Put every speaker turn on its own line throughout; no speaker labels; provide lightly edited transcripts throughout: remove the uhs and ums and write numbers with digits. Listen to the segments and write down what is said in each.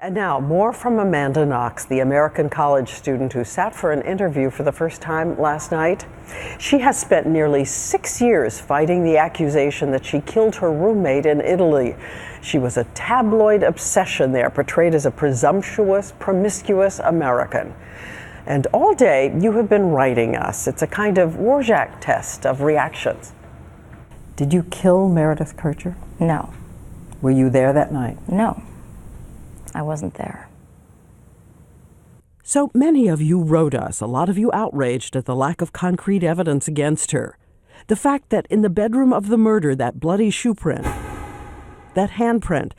And now, more from Amanda Knox, the American college student who sat for an interview for the first time last night. She has spent nearly 6 years fighting the accusation that she killed her roommate in Italy. She was a tabloid obsession there, portrayed as a presumptuous, promiscuous American. And all day, you have been writing us. It's a kind of Rorschach test of reactions. Did you kill Meredith Kercher?
No.
Were you there that night?
No. I wasn't there.
So many of you wrote us, a lot of you outraged at the lack of concrete evidence against her. The fact that in the bedroom of the murder, that bloody shoe print, that handprint,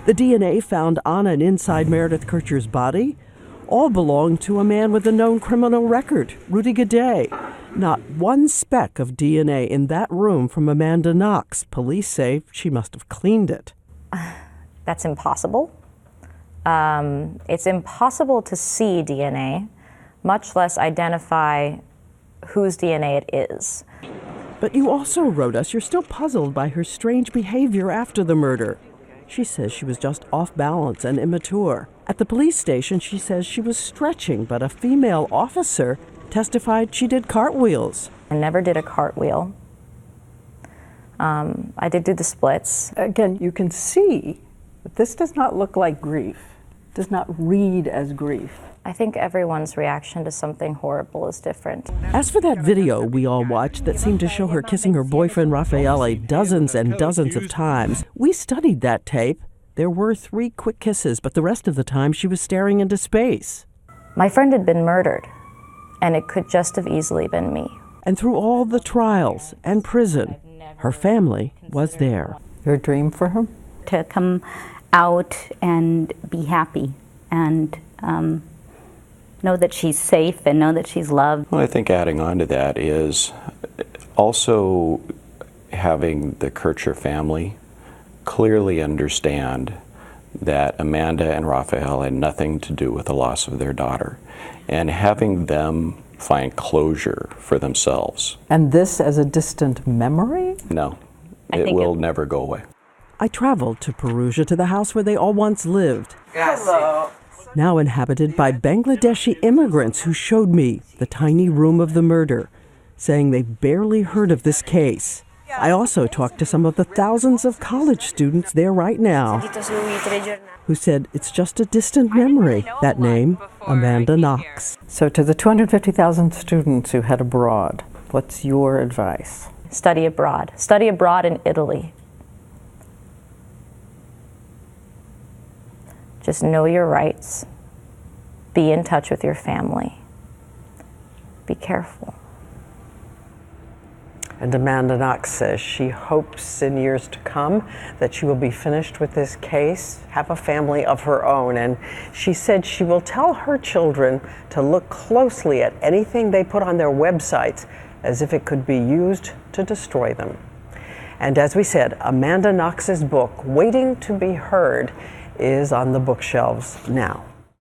the DNA found on and inside Meredith Kercher's body, all belonged to a man with a known criminal record, Rudy Gaudet. Not one speck of DNA in that room from Amanda Knox. Police say she must have cleaned it.
That's impossible. It's impossible to see DNA, much less identify whose DNA it is.
But you also wrote us you're still puzzled by her strange behavior after the murder. She says she was just off balance and immature. At the police station, she says she was stretching, but a female officer testified she did cartwheels.
I never did a cartwheel. I did do the splits.
Again, you can see that this does not look like grief, does not read as grief.
I think everyone's reaction to something horrible is different.
As for that video we all watched that seemed to show her kissing her boyfriend Raffaele dozens and dozens of times, we studied that tape. There were 3 quick kisses, but the rest of the time she was staring into space.
My friend had been murdered, and it could just have easily been me.
And through all the trials and prison, her family was there.
Your dream for her?
To come out and be happy and know that she's safe and know that she's loved.
Well, I think adding on to that is also having the Kercher family clearly understand that Amanda and Raphael had nothing to do with the loss of their daughter, and having them find closure for themselves.
And this as a distant memory?
No, it will never go away.
I traveled to Perugia, to the house where they all once lived.
Hello.
Now inhabited by Bangladeshi immigrants who showed me the tiny room of the murder, saying they barely heard of this case. I also talked to some of the thousands of college students there right now who said it's just a distant memory, that name, Amanda Knox.
So to the 250,000 students who head abroad, what's your advice?
Study abroad. Study abroad in Italy. Just know your rights. Be in touch with your family. Be careful.
And Amanda Knox says she hopes in years to come that she will be finished with this case, have a family of her own. And she said she will tell her children to look closely at anything they put on their websites as if it could be used to destroy them. And as we said, Amanda Knox's book, Waiting to be Heard, is on the bookshelves now.